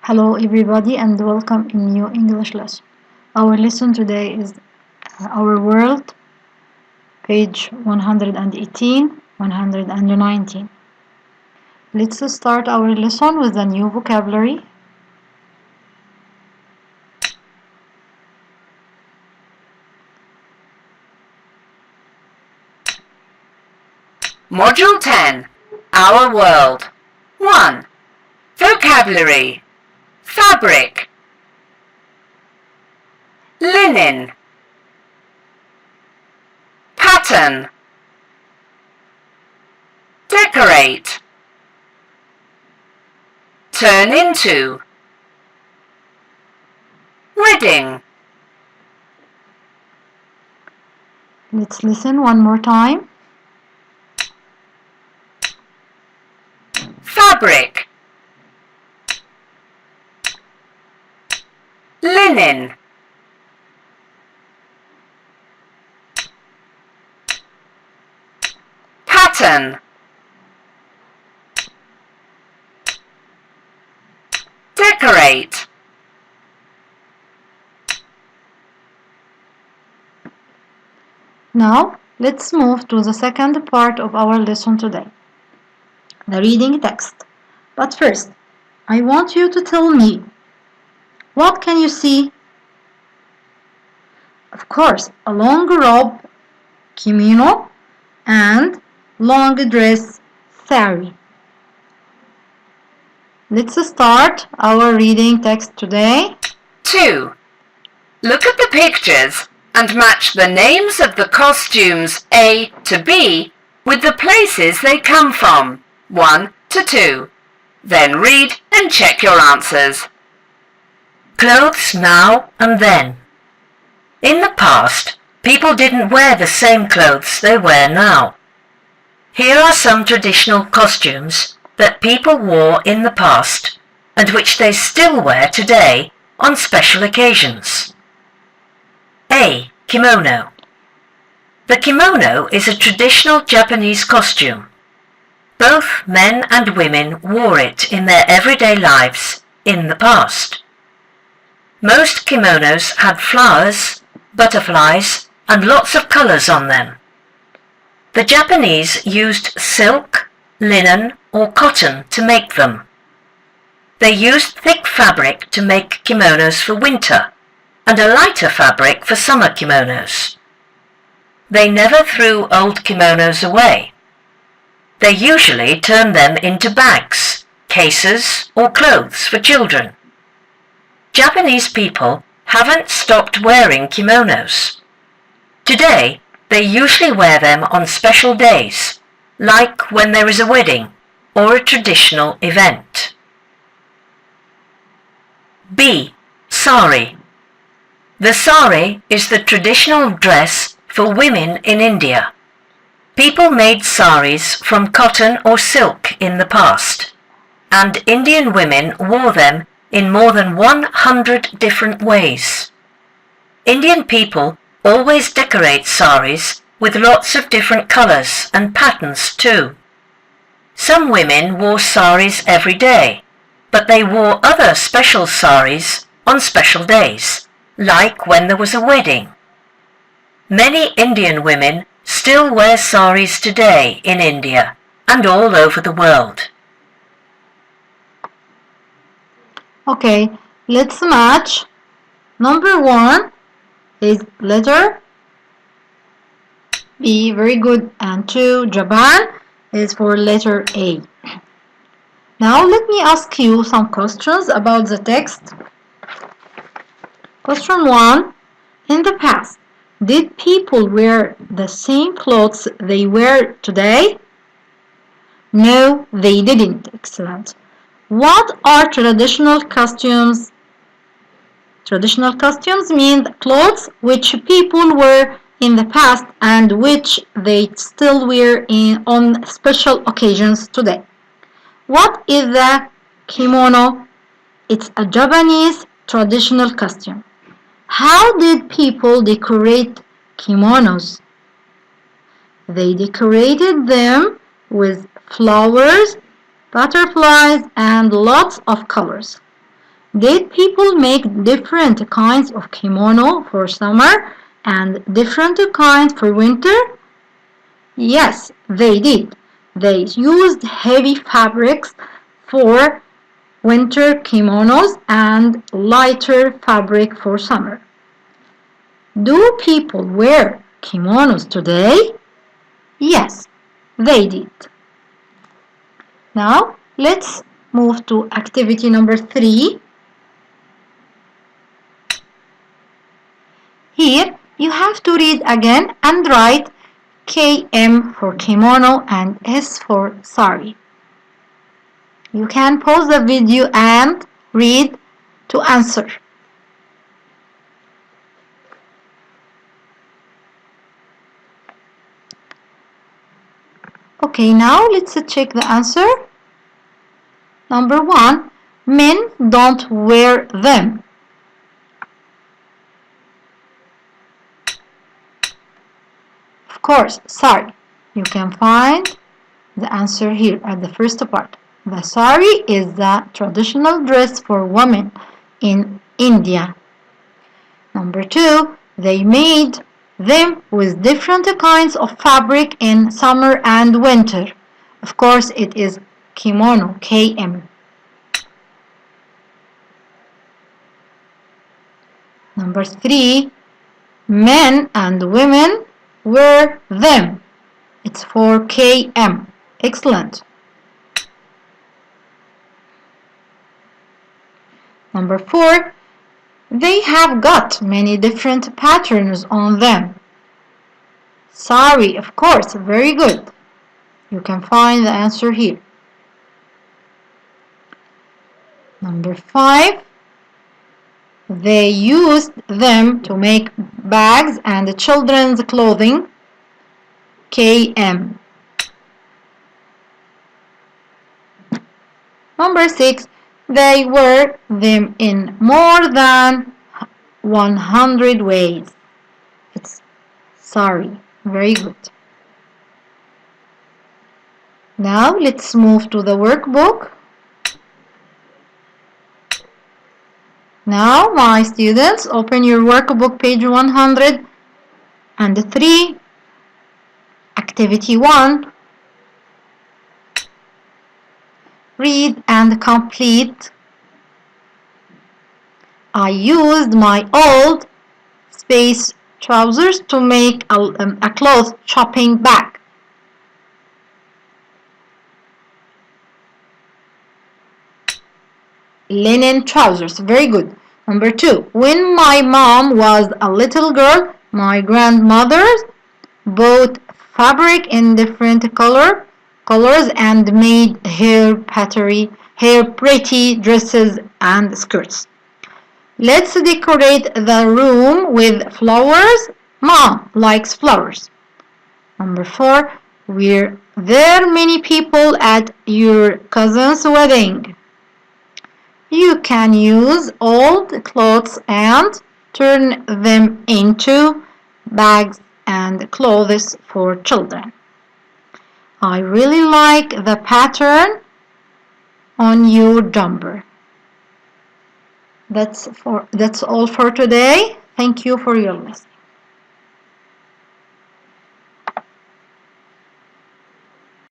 Hello everybody and welcome in new English lesson. Our lesson today is Our World, page 118, 119. Let's start our lesson with a new vocabulary. Module 10, Our World. 1. Vocabulary. Fabric. Linen. Pattern. Decorate. Turn into. Wedding. Let's listen one more time. Fabric. Linen. Pattern. Decorate. Now, let's move to the second part of our lesson today, the reading text. But first, I want you to tell me, what can you see? Of course, a long robe, kimono, and long dress, sari. Let's start our reading text today. 2. Look at the pictures and match the names of the costumes A to B with the places they come from, 1 to 2. Then read and check your answers. Clothes now and then. In the past, people didn't wear the same clothes they wear now. Here are some traditional costumes that people wore in the past and which they still wear today on special occasions. A. Kimono. The kimono is a traditional Japanese costume. Both men and women wore it in their everyday lives in the past. Most kimonos had flowers, butterflies, and lots of colors on them. The Japanese used silk, linen, or cotton to make them. They used thick fabric to make kimonos for winter, and a lighter fabric for summer kimonos. They never threw old kimonos away. They usually turned them into bags, cases, or clothes for children. Japanese people haven't stopped wearing kimonos. Today, they usually wear them on special days, like when there is a wedding or a traditional event. B. Sari. The sari is the traditional dress for women in India. People made saris from cotton or silk in the past, and Indian women wore them in more than 100 different ways. Indian people always decorate saris with lots of different colors and patterns too. Some women wore saris every day, but they wore other special saris on special days, like when there was a wedding. Many Indian women still wear saris today in India and all over the world. Okay, let's match. Number 1 is letter B, very good, and 2, Japan, is for letter A. Now let me ask you some questions about the text. Question 1. In the past, did people wear the same clothes they wear today? No, they didn't. Excellent. What are traditional costumes? Traditional costumes mean clothes which people wear in the past and which they still wear on special occasions today. What is the kimono? It's a Japanese traditional costume. How did people decorate kimonos? They decorated them with flowers, butterflies, and lots of colors. Did people make different kinds of kimono for summer and different kinds for winter? Yes, they did. They used heavy fabrics for winter kimonos and lighter fabric for summer. Do people wear kimonos today? Yes, they did. Now, let's move to activity number 3. Here, you have to read again and write KM for kimono and S for sari. You can pause the video and read to answer. Okay, now let's check the answer. Number 1, men don't wear them. Of course, sari. You can find the answer here at the first part. The sari is the traditional dress for women in India. Number 2, they made them with different kinds of fabric in summer and winter. Of course, it is kimono, KM. Number 3, men and women wear them. It's for KM. Excellent. Number 4, they have got many different patterns on them. Sari, of course, very good. You can find the answer here. Number 5, they used them to make bags and children's clothing. KM. Number 6, they wear them in more than 100 ways. It's sari. Very good. Now let's move to the workbook. Now, my students, open your workbook, page 103, activity 1. Read and complete. I used my old space trousers to make a cloth shopping bag. Linen trousers, very good. Number 2, when my mom was a little girl, my grandmother bought fabric in different colors and made her pretty dresses and skirts. Let's decorate the room with flowers. Mom likes flowers. Number 4, were there many people at your cousin's wedding? You can use old clothes and turn them into bags and clothes for children. I really like the pattern on your jumper. That's all for today. Thank you for your listening.